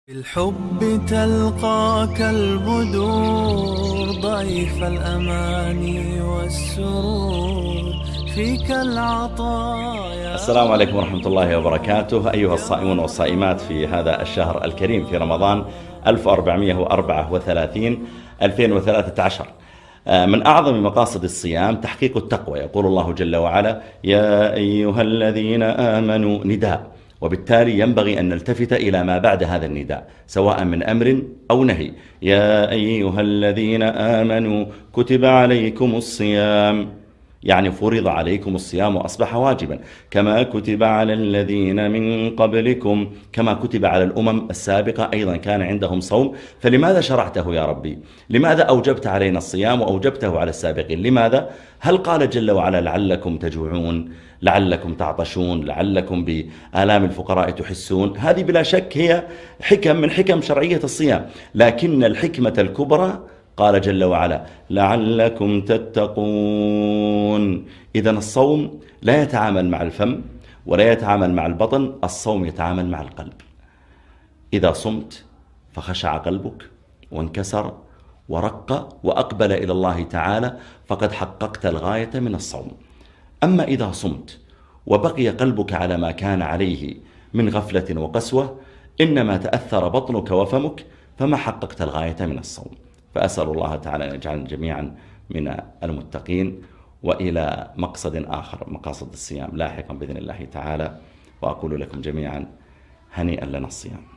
بالحب تلقاك البدور ضيف الأماني والسرور فيك العطايا. السلام عليكم ورحمة الله وبركاته أيها الصائمون والصائمات في هذا الشهر الكريم في رمضان 1434 2013. من أعظم مقاصد الصيام تحقيق التقوى. يقول الله جل وعلا: يا أيها الذين آمنوا نداء، وبالتالي ينبغي أن نلتفت إلى ما بعد هذا النداء سواء من أمر أو نهي. يا أيها الذين آمنوا كتب عليكم الصيام، يعني فرض عليكم الصيام وأصبح واجبا، كما كتب على الذين من قبلكم، كما كتب على الأمم السابقة أيضا كان عندهم صوم. فلماذا شرعته يا ربي؟ لماذا أوجبت علينا الصيام وأوجبته على السابقين؟ لماذا؟ هل قال جل وعلا لعلكم تجوعون، لعلكم تعطشون، لعلكم بآلام الفقراء تحسون؟ هذه بلا شك هي حكم من حكم شرعية الصيام، لكن الحكمة الكبرى قال جل وعلا: لعلكم تتقون. إذن الصوم لا يتعامل مع الفم ولا يتعامل مع البطن، الصوم يتعامل مع القلب. إذا صمت فخشع قلبك وانكسر ورق وأقبل إلى الله تعالى فقد حققت الغاية من الصوم. أما إذا صمت وبقي قلبك على ما كان عليه من غفلة وقسوة، إنما تأثر بطنك وفمك فما حققت الغاية من الصوم. فأسأل الله تعالى أن يجعلنا جميعا من المتقين، وإلى مقصد آخر مقاصد الصيام لاحقا بإذن الله تعالى. وأقول لكم جميعا هنيئا لنا الصيام.